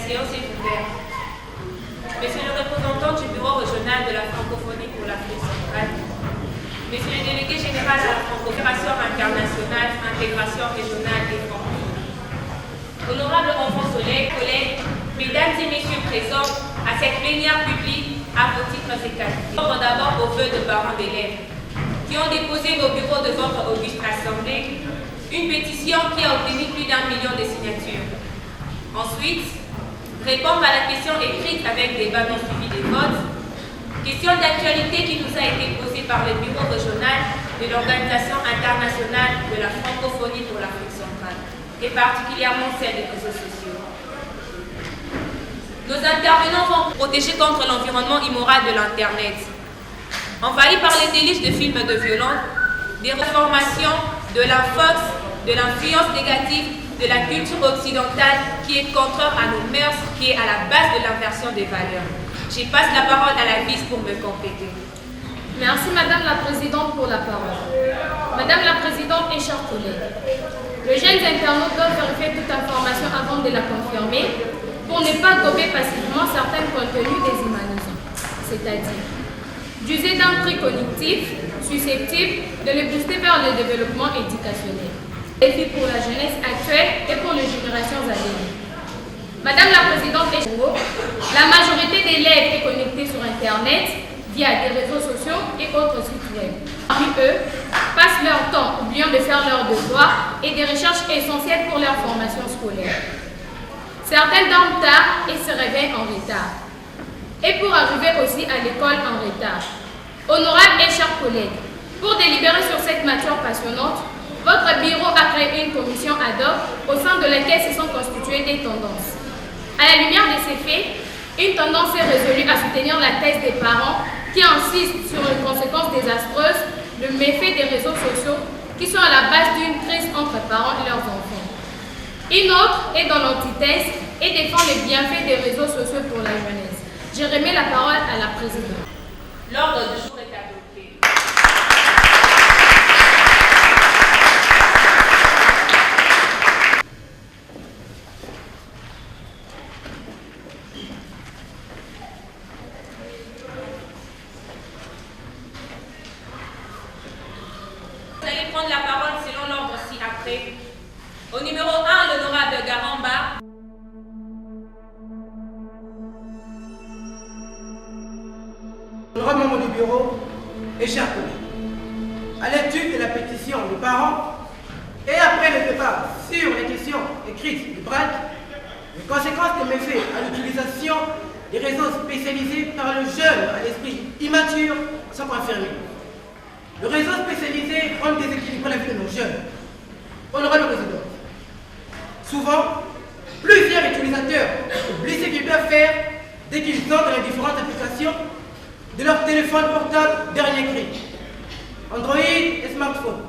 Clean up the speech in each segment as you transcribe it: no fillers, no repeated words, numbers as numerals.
séance est ouverte. Monsieur le représentant du bureau régional de la francophonie pour l'Afrique centrale, Monsieur le délégué général à la coopération internationale, intégration régionale et francophonie, honorable enfants collègues, mesdames et messieurs présents à cette plénière publique à vos titres et qualités. D'abord aux vœux de parents d'élèves qui ont déposé au bureau de votre auguste assemblée une pétition qui a obtenu plus d'1 million de signatures. Ensuite, répondre à la question écrite avec débat non suivi des votes, question d'actualité qui nous a été posée par le bureau régional de l'Organisation internationale de la francophonie pour l'Afrique centrale, et particulièrement celle des réseaux sociaux. Nos intervenants vont protéger contre l'environnement immoral de l'Internet, envahi par les délices de films de violence, des reformations, de l'infox, de l'influence négative de la culture occidentale qui est contraire à nos mœurs, qui est à la base de l'inversion des valeurs. Je passe la parole à la vice pour me compléter. Merci Madame la Présidente pour la parole. Madame la Présidente et chers collègues, les jeunes internautes doivent vérifier toute information avant de la confirmer pour ne pas gober passivement certains contenus déshumanisants, c'est-à-dire d'user d'un prix cognitif susceptible de les booster vers le développement éducationnel. Défi pour la jeunesse actuelle et pour les générations à venir. Madame la Présidente et la majorité d'élèves est connectée sur Internet via des réseaux sociaux et autres sites web. Parmi eux, passent leur temps oubliant de faire leurs devoirs et des recherches essentielles pour leur formation scolaire. Certains dorment tard et se réveillent en retard. Et pour arriver aussi à l'école en retard. Honorables et chers collègues, pour délibérer sur cette matière passionnante, votre bureau a créé une commission ad hoc au sein de laquelle se sont constituées des tendances. À la lumière de ces faits, une tendance est résolue à soutenir la thèse des parents qui insistent sur les conséquences désastreuses, le méfait des réseaux sociaux qui sont à la base d'une crise entre parents et leurs enfants. Une autre est dans l'antithèse et défend les bienfaits des réseaux sociaux pour la jeunesse. Je remets la parole à la Présidente. L'ordre du jour est adopté. Vous allez prendre la parole selon l'ordre ci-après. Au numéro 1, l'honorable Garamba. Honorable membre du bureau et chers collègues, à l'étude de la pétition des parents et après le débat sur les questions écrites du BRAC, les conséquences des méfaits à l'utilisation des réseaux spécialisés par le jeune à l'esprit immature sont confirmés. Le réseau spécialisé rend déséquilibré la vie de nos jeunes. Honorable Président, souvent, plusieurs utilisateurs oublient ce qu'ils doivent faire dès qu'ils sont dans les différentes applications de leur téléphone portable dernier cri, Android et smartphone.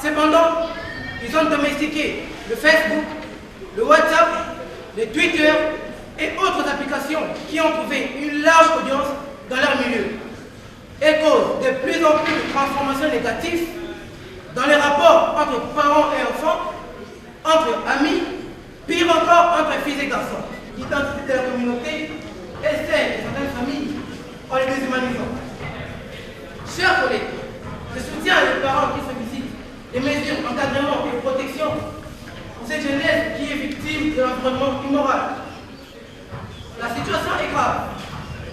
Cependant, ils ont domestiqué le Facebook, le WhatsApp, le Twitter et autres applications qui ont trouvé une large audience dans leur milieu et causent de plus en plus de transformations négatives dans les rapports entre parents et enfants, entre amis, pire encore entre filles et garçons. L'identité de la communauté et celle de certaines familles en les déshumanisant. Chers collègues, je soutiens les parents qui sollicitent des mesures d'encadrement et de protection pour cette jeunesse qui est victime de l'environnement immoral. La situation est grave.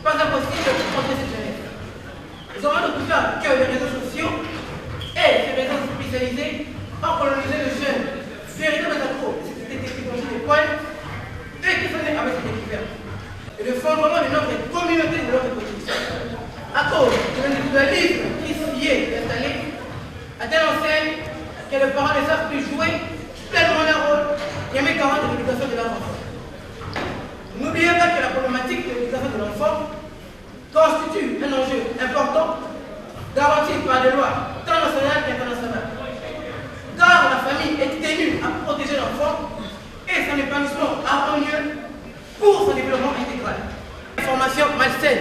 Pas impossible de protéger cette jeunesse. Nous avons en tout cas que les réseaux sociaux et les réseaux spécialisés ont colonisé les jeunes, véritables accros de cette technologie des points et qui sont nés avec cette découverte. Et le fondement de notre communauté de notre politique, à cause de l'individualisme qui s'y est installé, à telle enseigne que les parents ne savent plus jouer pleinement leur rôle et met garant de l'éducation de leurs enfants. N'oubliez pas que la problématique de l'éducation de l'enfant constitue un enjeu important garanti par les lois tant nationales qu'internationales. Car la famille est tenue à protéger l'enfant et son épanouissement harmonieux pour son développement intégral. Information malsaine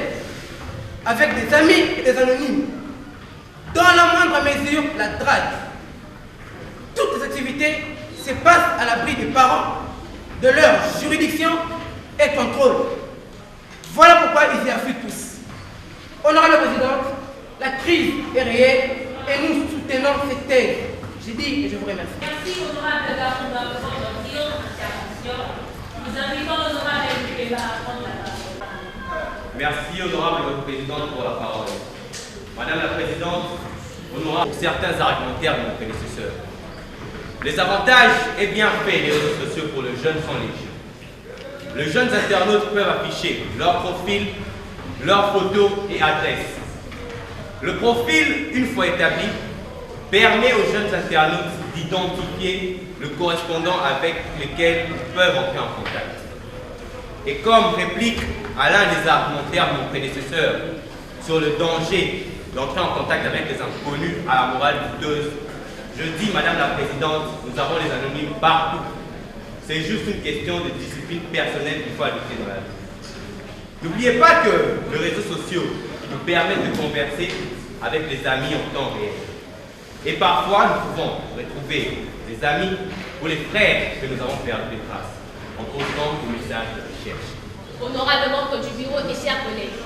avec des amis et des anonymes, dans la moindre mesure la drague. Toutes les activités se passent à l'abri des parents, de leur juridiction et contrôle. Voilà pourquoi ils y affluent tous. Honorable Présidente, la crise est réelle et nous soutenons cette thèse. J'ai dit et je vous remercie. Merci, honorable Garounda, pour votre intervention. Nous invitons l'honorable Mbukeba à prendre la parole. Merci, honorable Présidente, pour la parole. Madame la Présidente, honorable pour certains argumentaires de mon prédécesseur. Les avantages et bienfaits des réseaux sociaux pour le jeune sont légion. Les jeunes internautes peuvent afficher leur profil, leurs photos et adresses. Le profil, une fois établi, permet aux jeunes internautes d'identifier le correspondant avec lequel ils peuvent entrer en contact. Et comme réplique à l'un des argumentaires de mon prédécesseur sur le danger d'entrer en contact avec des inconnus à la morale douteuse, je dis, Madame la Présidente, nous avons les anonymes partout. C'est juste une question de discipline personnelle qu'il faut adopter dans la vie. N'oubliez pas que les réseaux sociaux nous permettent de converser avec les amis en temps réel. Et parfois, nous pouvons retrouver des amis ou les frères que nous avons perdu de traces en postant des messages de recherche. Honorable membre du bureau et chers collègues,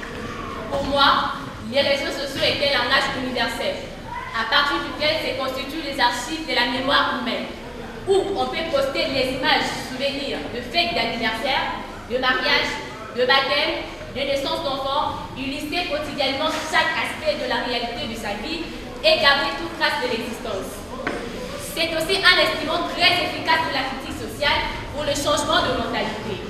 pour moi, les réseaux sociaux étaient un langage universel, à partir duquel se constituent les archives de la mémoire humaine, où on peut poster les images, souvenirs de fêtes d'anniversaire, de mariage, de baptême, de naissance d'enfants, illustrer quotidiennement chaque aspect de la réalité de sa vie et garder toute trace de l'existence. C'est aussi un instrument très efficace de la critique sociale pour le changement de mentalité.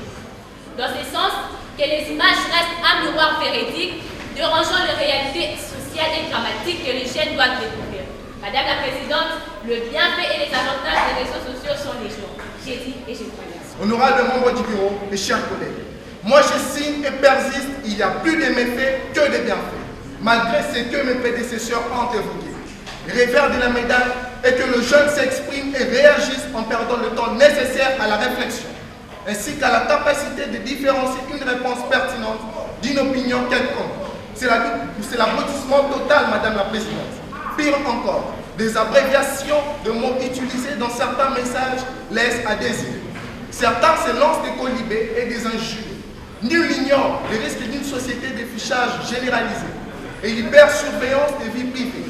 Dans ce sens, que les images restent un miroir véridique, dérangeant les réalités sociales et dramatiques que les jeunes doivent découvrir. Madame la Présidente, le bienfait et les avantages des réseaux sociaux sont légion. J'ai dit et je vous remercie. Honorable membre du bureau et chers collègues, moi je signe et persiste, il y a plus de méfaits que de bienfaits, malgré ce que mes prédécesseurs ont évoqué. Le revers de la médaille est que le jeune s'exprime et réagisse en perdant le temps nécessaire à la réflexion, ainsi qu'à la capacité de différencier une réponse pertinente d'une opinion quelconque. C'est l'abrutissement total, Madame la Présidente. Pire encore, des abréviations de mots utilisés dans certains messages laissent à désirer. Certains se lancent des colibés et des injures. Nul n'ignore les risques d'une société de fichage généralisé et l'hypersurveillance des vies privées,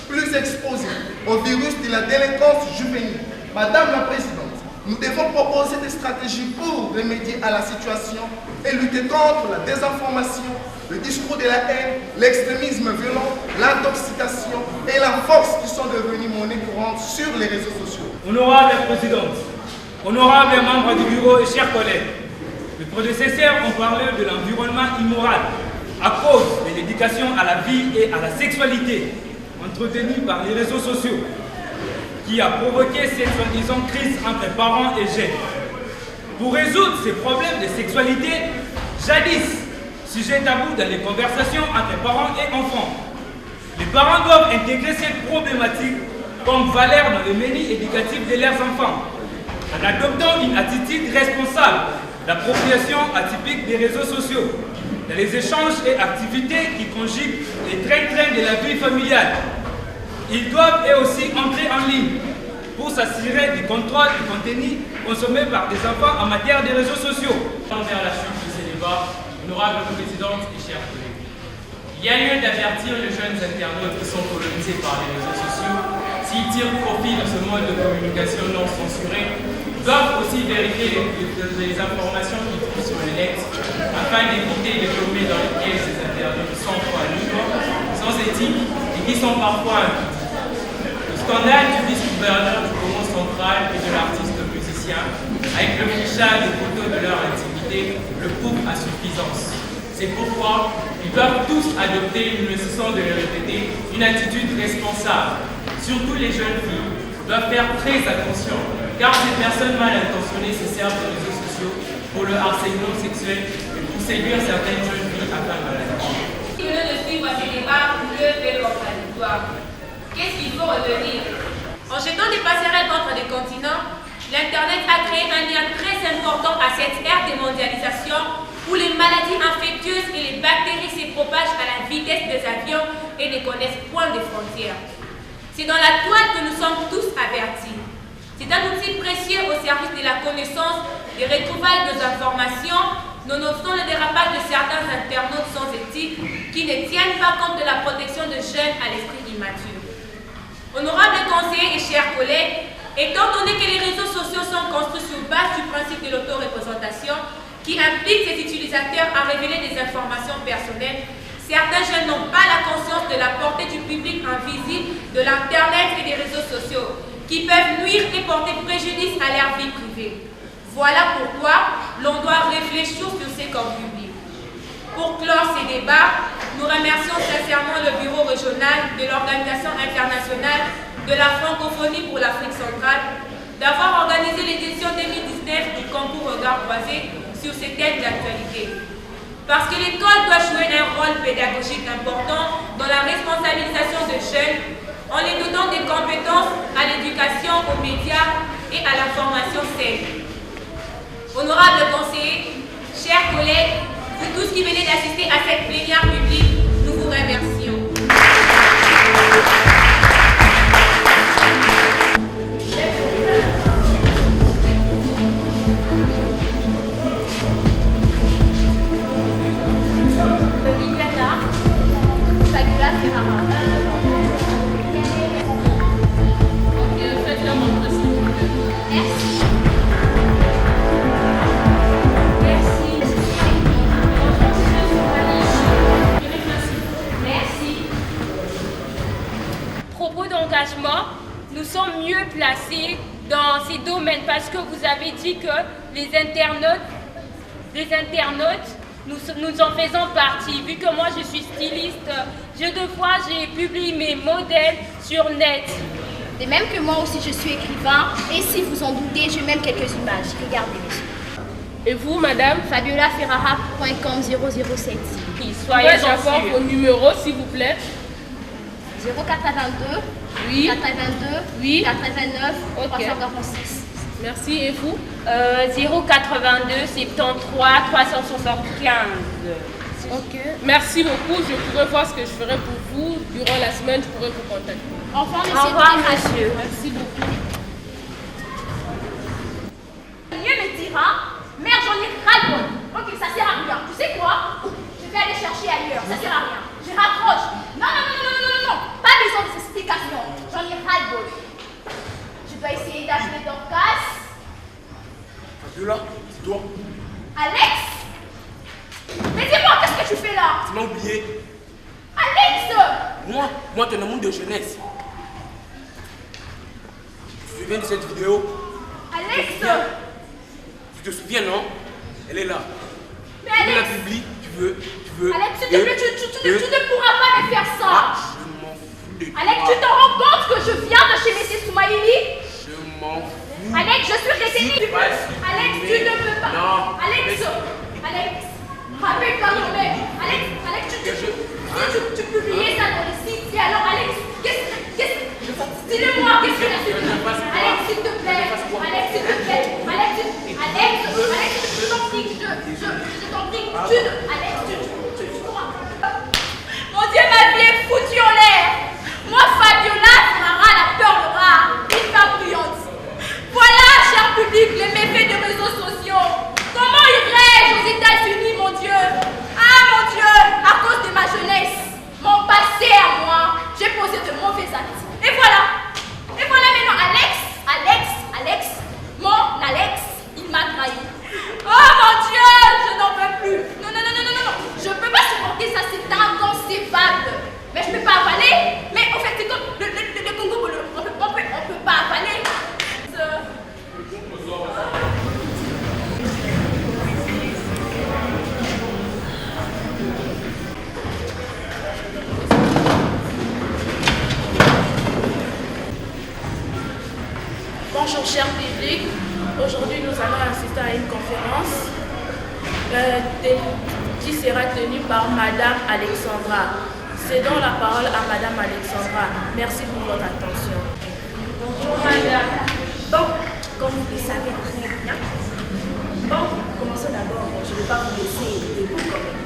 plus exposées au virus de la délinquance juvénile. Madame la Présidente, nous devons proposer des stratégies pour remédier à la situation et lutter contre la désinformation, le discours de la haine, l'extrémisme violent, l'intoxication et la force qui sont devenues monnaie courante sur les réseaux sociaux. Honorable Présidente, honorables membres du bureau et chers collègues, les prédécesseurs ont parlé de l'environnement immoral à cause de l'éducation à la vie et à la sexualité entretenue par les réseaux sociaux qui a provoqué cette soi-disant crise entre parents et jeunes. Pour résoudre ces problèmes de sexualité, jadis sujet tabou dans les conversations entre parents et enfants, les parents doivent intégrer cette problématique comme valeur dans le menu éducatif de leurs enfants, en adoptant une attitude responsable d'appropriation atypique des réseaux sociaux, dans les échanges et activités qui conjuguent les trains de la vie familiale. Ils doivent eux aussi entrer en ligne pour s'assurer du contrôle du contenu consommé par des enfants en matière de réseaux sociaux. Vers la chute de ces débats, honorable Présidente et chers collègues, il y a lieu d'avertir les jeunes internautes qui sont colonisés par les réseaux sociaux. S'ils tirent profit de ce mode de communication non censuré, doivent aussi vérifier les informations qu'ils trouvent sur le net afin d'éviter les domaines dans lesquels ces internautes sont pas libres, sans éthique et qui sont parfois impudiques. Le scandale du vice-gouverneur du Congo central et de l'artiste musicien, avec le fichage des photos de leur intimité, le prouve à suffisance. C'est pourquoi ils doivent tous adopter, nous ne cessons de le répéter, une attitude responsable. Surtout les jeunes filles doivent faire très attention, car ces personnes mal intentionnées se servent des réseaux sociaux pour le harcèlement sexuel et pour séduire certaines jeunes filles afin de la vie. Si vous ne suivez ce débat, le fait contradictoire. Qu'est-ce qu'il faut retenir? En jetant des passerelles entre les continents, l'Internet a créé un lien très important à cette ère de mondialisation où les maladies infectieuses et les bactéries se propagent à la vitesse des avions et ne connaissent point de frontières. C'est dans la toile que nous sommes tous avertis. C'est un outil précieux au service de la connaissance, des retrouvailles des informations, nonobstant le dérapage de certains internautes sans éthique qui ne tiennent pas compte de la protection de jeunes à l'esprit immature. Honorables conseillers et chers collègues, étant donné que les réseaux sociaux sont construits sur base du principe de l'autoreprésentation qui implique ses utilisateurs à révéler des informations personnelles, certains jeunes n'ont pas la conscience de la portée du public invisible de l'Internet et des réseaux sociaux qui peuvent nuire et porter préjudice à leur vie privée. Voilà pourquoi l'on doit réfléchir sur ces corps publics. Pour clore ces débats, nous remercions sincèrement le bureau régional de l'Organisation internationale de la francophonie pour l'Afrique centrale d'avoir organisé l'édition 2019 du concours Regard croisé sur ces thèmes d'actualité. Parce que l'école doit jouer un rôle pédagogique important dans la responsabilisation des jeunes en les dotant des compétences à l'éducation, aux médias et à l'information saine. Honorables conseillers, chers collègues, vous tous qui venez d'assister à cette plénière publique, nous vous remercions. Nous sommes mieux placés dans ces domaines parce que vous avez dit que les internautes, nous en faisons partie. Vu que moi je suis styliste, deux fois j'ai publié mes modèles sur net. De même que moi aussi je suis écrivain et si vous en doutez, j'ai même quelques images. Regardez messieurs. Et vous madame? FabiolaFerrara.com 007. Soyez avoir vos numéros s'il vous plaît. 0422 oui. 82 oui. 89 okay. 346. Merci et vous? 082 73 375. Ok. Merci beaucoup. Je pourrai voir ce que je ferai pour vous. Durant la semaine, je pourrai vous contacter. Au revoir, monsieur. Au revoir, monsieur. Merci beaucoup. Mieux me dira, merde, j'en ai ras-le-bol. Ok, ça sert à rien. Tu sais quoi? Je vais aller chercher ailleurs. Ça sert à rien. Je raccroche. Non. Pas besoin de explications. J'en ai ras-le-bol. Je dois essayer d'appeler Dorcas. Fabiola, c'est toi. Alex? Mais dis-moi, qu'est-ce que tu fais là? Tu m'as oublié. Alex! Moi, t'es un amour de jeunesse. Tu te souviens de cette vidéo? Alex! Tu te souviens, non? Elle est là. Mais Alex! Tu la publies, tu veux. Alex, s'il te plaît, tu ne pourras pas me faire ça. Je m'en fous de toi. Alex, tu te rends compte que je viens de chez M. Soumaïli? Je m'en fous. Alex, je suis détenue. Alex, tu ne peux pas. Non. Alex, rappelle-toi toi-même. Alex, tu publiais ça dans le site. Et alors, Alex, dis-le-moi, qu'est-ce que tu as fait? Alex, s'il te plaît. Alex, je t'en prie, Mon Dieu, ma vie est foutue en l'air. Moi, Fabiola Ferrara, la perle rare, une femme brillante. Voilà, cher public, les méfaits des réseaux sociaux. Comment irais-je aux États-Unis, mon Dieu? Ah, mon Dieu, à cause de ma jeunesse, mon passé à moi, j'ai posé de mauvais actes. Et voilà maintenant, Alex, mon Alex, il m'a trahi. Oh mon Dieu, je n'en peux plus. Non. Je ne peux pas supporter ça, c'est inconcevable. Mais je ne peux pas avaler. Mais en fait, c'est comme le Congo, on peut pas avaler. Bonjour cher public, aujourd'hui nous allons assister à une conférence qui sera tenue par Madame Alexandra. Cédons la parole à Madame Alexandra. Merci pour votre attention. Bonjour Madame. Bon, comme vous le savez très bien, commençons d'abord. Je ne vais pas vous laisser debout quand même.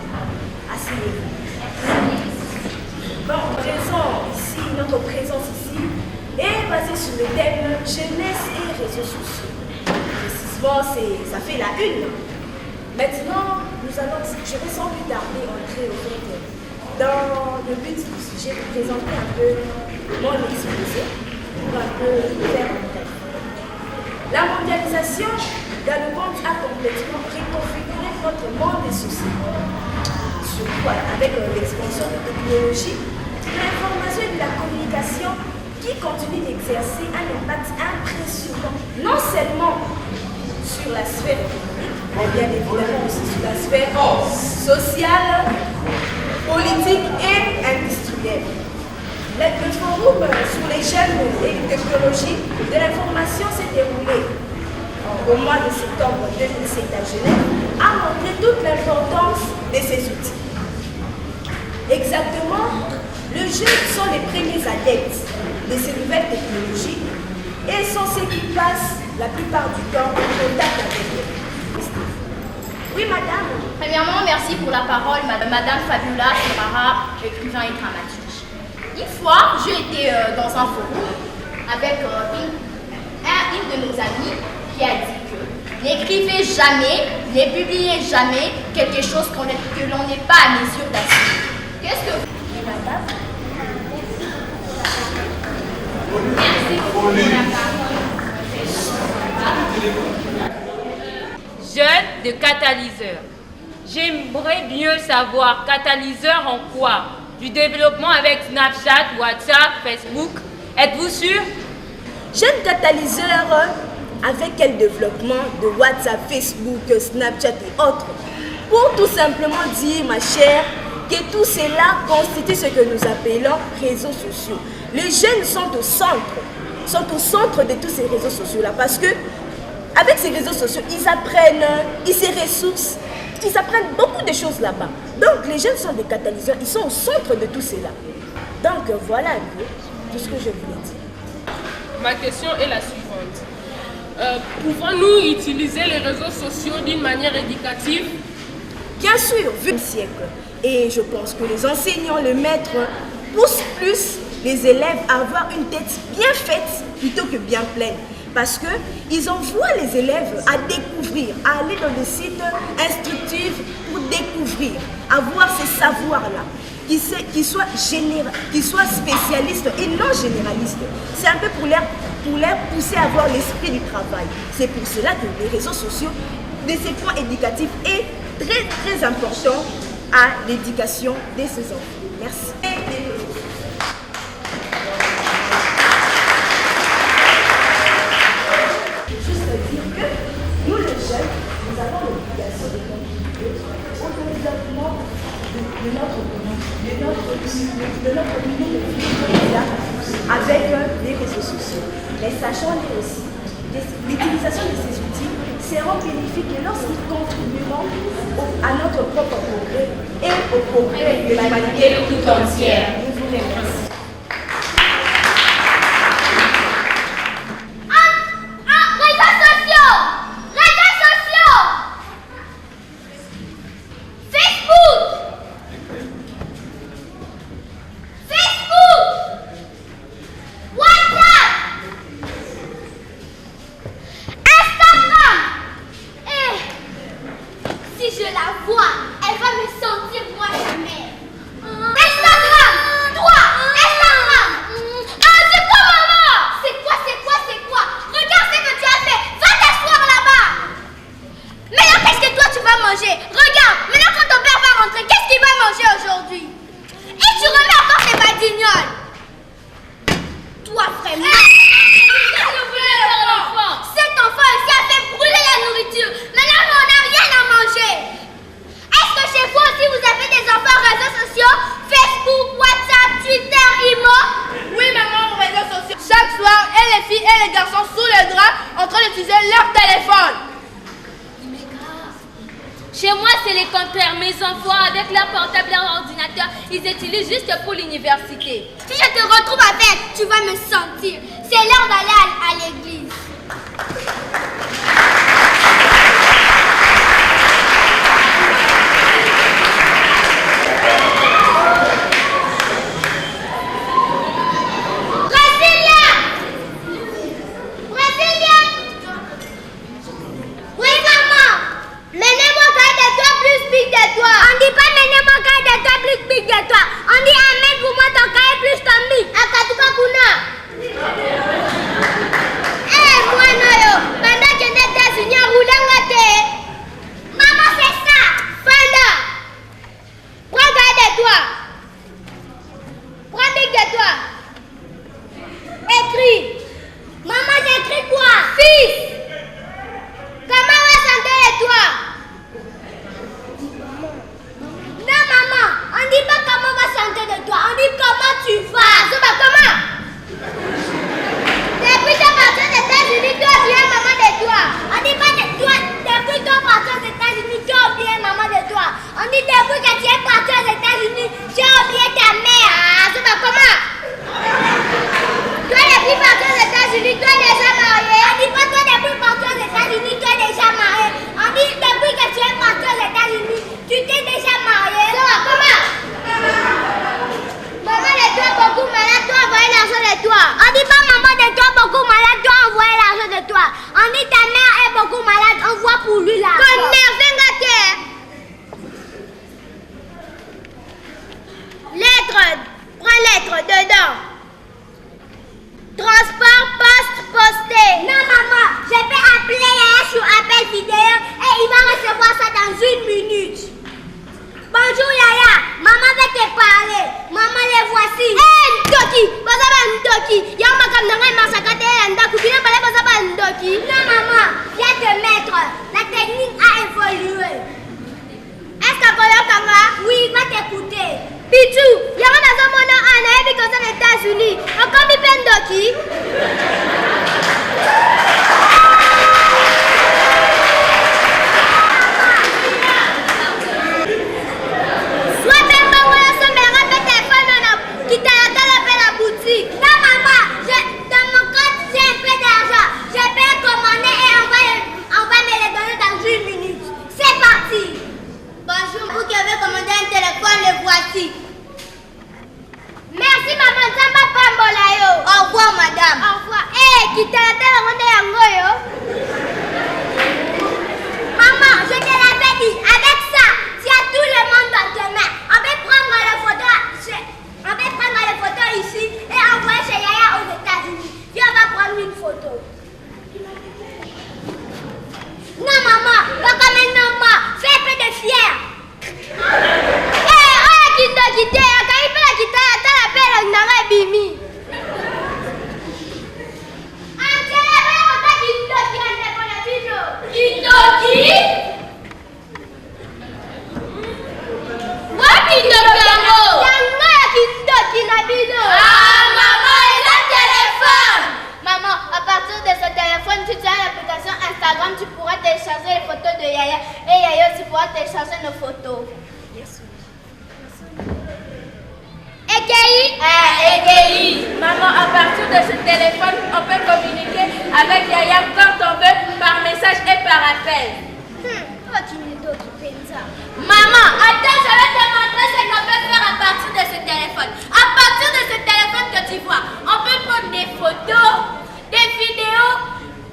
Asseyez-vous. Notre présence ici est basée sur le thème jeunesse et réseaux sociaux. Précisément, ça fait la une. Maintenant, je vais sans plus tarder entrer au fait dans le but du sujet, de présenter un peu mon exposé pour un peu faire un bref. La mondialisation dans le monde a complètement reconfiguré notre monde des sociétés. Surtout avec l'expansion de la technologie, de l'information et de la communication qui continue d'exercer un impact impressionnant, non seulement sur la sphère économique, mais bien évidemment aussi sur la sphère sociale, politique et industrielle. Le forum sur les jeunes et les technologies de l'information s'est déroulé au mois de septembre 2007 à Genève, a montré toute l'importance de ces outils. Exactement, les jeunes sont les premiers adeptes de ces nouvelles technologies et sont ceux qui passent la plupart du temps en contact avec eux. Oui, madame. Premièrement, merci pour la parole, madame Fabiola Ferrara, écrivain et dramaturge. Une fois, j'ai été dans un forum avec une de nos amies qui a dit que n'écrivez jamais, ne publiez jamais quelque chose que l'on n'est pas à mesure d'assumer. Qu'est-ce que vous dites, madame? Merci beaucoup pour la parole. Jeune de catalyseur. J'aimerais mieux savoir, catalyseur en quoi? Du développement avec Snapchat, WhatsApp, Facebook. Êtes-vous sûr? Jeune catalyseur avec quel développement de WhatsApp, Facebook, Snapchat et autres? Pour tout simplement dire, ma chère, que tout cela constitue ce que nous appelons réseaux sociaux. Les jeunes sont au centre de tous ces réseaux sociaux-là parce que avec ces réseaux sociaux, ils apprennent, ils se ressourcent, ils apprennent beaucoup de choses là-bas. Donc les jeunes sont des catalyseurs, ils sont au centre de tout cela. Donc voilà un peu tout ce que je voulais dire. Ma question est la suivante. Pouvons-nous utiliser les réseaux sociaux d'une manière éducative? Bien sûr, vu le siècle. Et je pense que les enseignants, les maîtres poussent plus les élèves à avoir une tête bien faite plutôt que bien pleine. Parce qu'ils envoient les élèves à découvrir, à aller dans des sites instructifs pour découvrir, avoir ces savoirs-là, qui soient spécialistes et non généralistes. C'est un peu pour leur pousser à avoir l'esprit du travail. C'est pour cela que les réseaux sociaux, de ces points éducatifs, est très très important à l'éducation de ces enfants. Merci. Nous, les jeunes, nous avons l'obligation de contribuer au développement de notre milieu de vie avec les réseaux sociaux. Mais sachons aussi que l'utilisation de ces outils seront bénéfiques lorsqu'ils contribueront à notre propre progrès et au progrès de l'humanité tout entière. Nous vous remercions. Chez moi, c'est les compères. Mes enfants, avec leur portable, leur ordinateur, ils utilisent juste pour l'université. Si je te retrouve avec, tu vas me sentir. C'est l'heure d'aller à l'église. Oui, maman. Menez-moi On dit pas mener mon cahier de toi plus big que toi. On dit amène pour moi ton cahier plus ton big. Akatuka kuna. Moi Noyo, pendant que les États-Unis roulent en terre. Maman c'est ça. Fanda. Prends cahier de toi. Prends big de toi. Écris. Maman j'écris quoi? Fils. Comment va santé de toi? Non maman, on dit pas comment va santé de toi, on dit comment tu vas. Ça va comment? Depuis ton parti aux États-Unis, tu as oublié maman de toi. On dit pas de toi, depuis ton parti aux États-Unis, tu as oublié maman de toi. On dit depuis que tu es parti aux États-Unis, tu as oublié ta mère. Ça va comment? Toi depuis parti aux États-Unis, tu es déjà marié. On dit pas toi depuis parti aux États-Unis, tu es déjà marié. On dit depuis que tu es parti aux États-Unis, tu t'es déjà marié. Ça va comment? Maman de toi beaucoup malade, toi envoyer l'argent de toi. On dit pas maman de toi beaucoup malade, toi envoyer l'argent de toi. On dit ta mère est beaucoup malade, envoie pour lui l'argent. Lettre, prends lettre dedans. Transport, poste, posté. Non maman, je vais appeler Yaya sur appel vidéo et il va recevoir ça dans 1 minute. Bonjour Yaya, maman va te parler. Maman les voici. Ndoki, bazaba Ndoki. Yamba kamnanga masakate Ndaku. Bien parler bazaba Ndoki. Non maman, viens te mettre. La technique a évolué. Est-ce que Koyo Kanga? Oui, va t'écouter. Pichu, yama nazomona anayebi koza les États-Unis. Encore mi Ndoki. Non maman, dans mon compte j'ai un peu d'argent. Je vais commander et on va me les donner dans 1 minute. C'est parti. Bonjour, vous qui avez commandé un téléphone, le voici. Merci maman, Zamba Pambolayo. Au revoir madame. Au revoir. Qui t'a la maman, je te l'avais dit, avec ça, si à tout le monde dans tes mains, on va prendre les photos ici et envoyer chez Yaya aux États-Unis. Puis on va prendre une photo. Non maman, pas comme un homme, fais un peu de fier. Quitte, quand il fait la guitare, t'as la belle, on aurait bimi. Maman, à partir de ce téléphone, si tu as l'application Instagram, tu pourras télécharger les photos de Yaya et Yaya aussi pourra télécharger nos photos. EGI. Maman, à partir de ce téléphone, on peut communiquer avec Yaya quand on veut, par message et par appel. Maman, attends, je vais te montrer ce qu'on peut faire à partir de ce téléphone. À partir de ce téléphone que tu vois, on peut prendre des photos, des vidéos,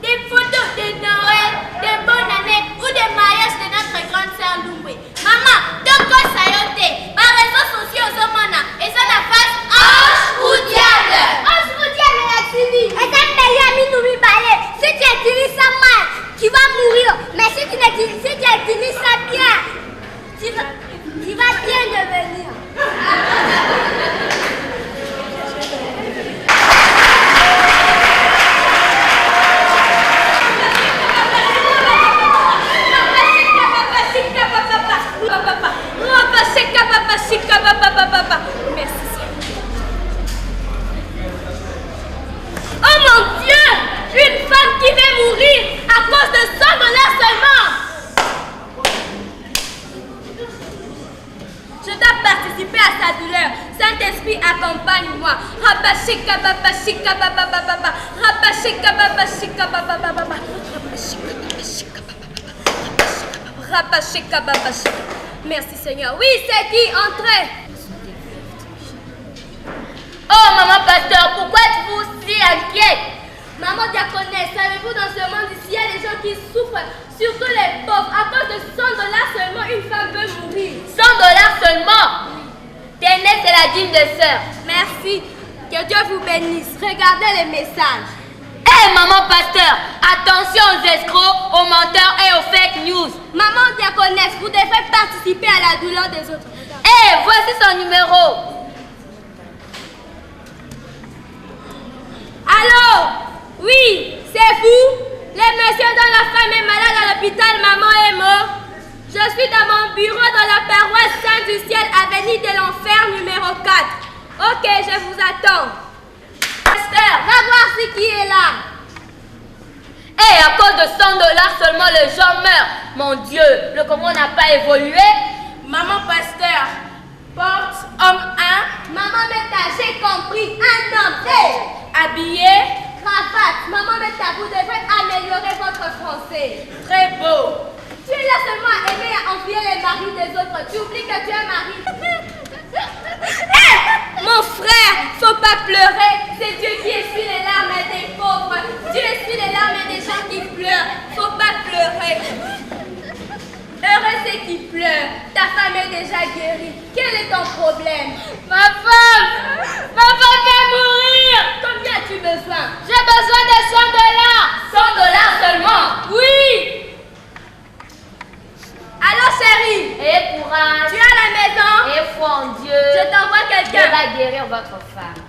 des photos de Noël, de bonne année ou de mariage de notre grande sœur Loué. Maman, donc ça y est, par réseaux sociaux, et ça la face ange ou diable. Ange ou diable, la Sylvie. Et ça me balai. Si tu utilises ça mal, tu vas mourir. Mais si tu utilises ça bien, tu vas bien devenir. Merci. Oh mon Dieu! Une femme qui va mourir à cause de $100 seulement! Je dois participer à sa douleur. Saint-Esprit, accompagne-moi. Rabashika baba shika baba baba. Rabashika baba shika baba baba. Rabashika baba shika. Merci Seigneur. Oui, c'est qui? Entrez. Oh maman pasteur, pourquoi êtes-vous si inquiète? Maman diaconesse, savez-vous, dans ce monde ici, il y a des gens qui souffrent, surtout les pauvres. À cause de 100 $ seulement, une femme veut mourir. 100 $ seulement? Tenez, c'est la dîme de sœur. Merci. Que Dieu vous bénisse. Regardez les messages. Hé, maman pasteur, attention aux escrocs, aux menteurs et aux fake news. Maman diaconesse, vous devrez participer à la douleur des autres. Hé, voici son numéro. Allô? Oui, c'est vous? Les messieurs dont la femme est malade à l'hôpital, maman est morte. Je suis dans mon bureau dans la paroisse Saint du Ciel, avenue de l'Enfer, numéro 4. Ok, je vous attends. Pasteur, va voir ce qui est là. Hé, à cause de 100 $ seulement, les gens meurent. Mon Dieu, le Congo n'a pas évolué. Maman pasteur, porte homme 1. Maman Meta, j'ai compris. Un homme. Hey. Habillé. Cravate. Maman Meta, vous devrez améliorer votre français. Très beau. Tu es là seulement à aimer à envier les maris des autres. Tu oublies que tu es mari. Hey, mon frère, faut pas pleurer. C'est Dieu qui essuie les larmes des pauvres. Dieu essuie les larmes des gens qui pleurent. Faut pas pleurer. Heureux ceux qui pleurent. Ta femme est déjà guérie. Quel est ton problème? Ma femme va mourir. Combien as-tu besoin? J'ai besoin de 100 $. 100 $ seulement? Oui. Allô chérie? Et courage. Tu es à la maison? Et foi en Dieu. Je t'envoie quelqu'un. Dieu va guérir votre femme.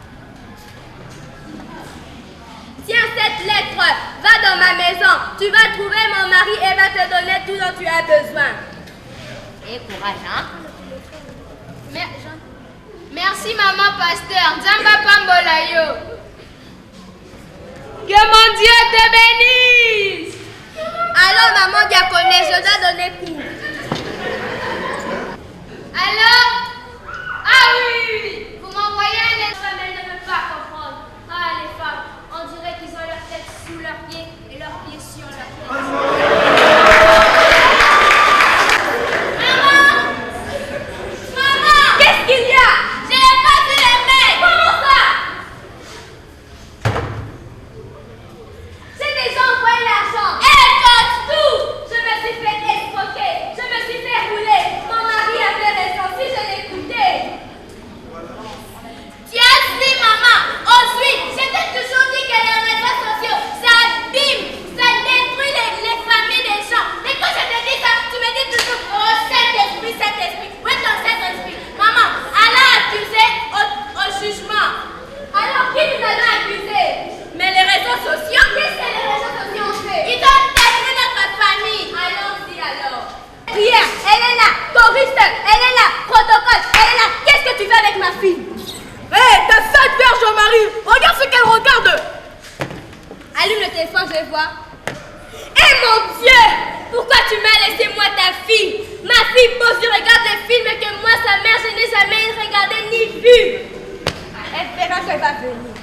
Tiens cette lettre, va dans ma maison. Tu vas trouver mon mari et va te donner tout dont tu as besoin. Et courage, hein? Merci maman pasteur. Nzamba Pambolayo. Que mon Dieu te bénisse. Allô maman diaconesse, je dois donner cours. Allô? Ah oui. Vous m'envoyez un lettre, mais elle ne veut pas comprendre. Ah les femmes, on dirait qu'ils ont leur tête sous leurs pieds et leurs pieds sur leur tête. Maman, qu'est-ce qu'il y a? Je n'ai pas vu les mecs. Comment ça? C'est des gens envoyés l'argent. Tout. Je me suis fait escroquer. Je me suis fait rouler. Mon mari avait raison. Si je l'écoutais. Tu as dit, maman. Ensuite, je t'ai toujours dit que les réseaux sociaux, ça abîme, ça détruit les familles des gens. Mais quand je te dis ça, tu me dis toujours, oh, Saint-Esprit, Saint-Esprit. Où est ton Saint-Esprit? Maman, Allah a accusé au jugement. Alors, qui nous a accusé? Mais les réseaux sociaux. Qu'est-ce que les réseaux sociaux ont fait? Ils ont détruit notre famille. Allons-y alors. Prière, elle est là. Choriste, elle est là. Protocole, elle est là. Qu'est-ce que tu fais avec ma fille? Hé, ta sainte Vierge Jean-Marie, regarde ce qu'elle regarde. Allume le téléphone, je vais voir. Eh mon Dieu! Pourquoi tu m'as laissé moi ta fille? Ma fille pose, je regarde des films que moi, sa mère, je n'ai jamais regardé ni vu. Elle verra qu'elle va venir.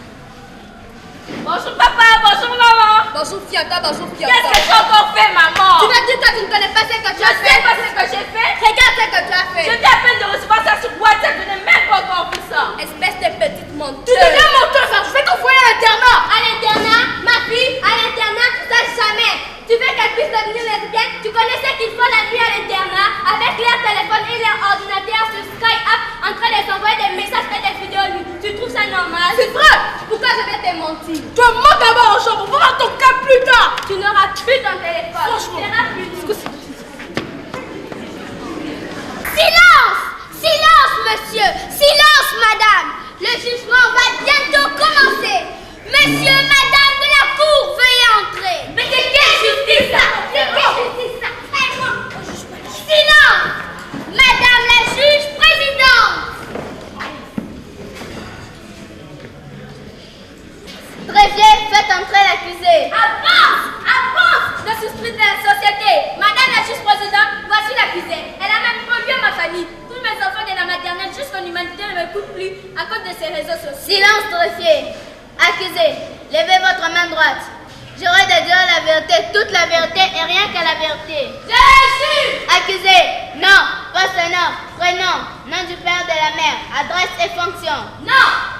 Bonjour papa, bonjour maman. Bonjour Fianta, bonjour Fianta. Qu'est-ce que tu as encore fait maman? Tu m'as dit que tu ne connais pas ce que tu as fait. Je sais pas ce que j'ai fait. Regarde ce que tu as fait. Je viens à peine de recevoir ça sur WhatsApp, je n'ai même pas encore vu ça. Espèce de petite menteuse. Tu deviens menteuse, ça, je vais t'envoyer à l'internat. À l'internat, ma fille, à l'internat, ça jamais. Tu veux qu'elle puisse devenir lesbienne? Tu connais ce qu'ils font la nuit à l'internat avec leur téléphone et leur ordinateur sur Skype en train de s'envoyer des messages et des vidéos nues. Tu trouves ça normal? C'est vrai. Pourquoi je vais te mentir? Tu montes d'abord en chambre, on va voir ton cas plus tard. Tu n'auras plus ton téléphone. Franchement. Tu seras puni. Silence! Silence, monsieur! Silence, madame! Le jugement va bientôt commencer! Monsieur, madame de la cour, veuillez entrer! Mais c'est quelle justice ça? C'est quelle justice ça? Silence! Madame la juge présidente! Greffier, faites entrer l'accusé! Avance! Avance! Je suis spirit de la société! Madame la juge présidente, voici l'accusé! Elle a même pollué ma famille! Tous mes enfants de la maternelle jusqu'en humanité ne m'écoutent plus à cause de ces réseaux sociaux. Silence, greffier. Accusé, levez votre main droite. J'aurai de dire la vérité, toute la vérité et rien que la vérité. Jésus! Accusé, nom, poste nom, prénom, nom du père de la mère, adresse et fonction. Non!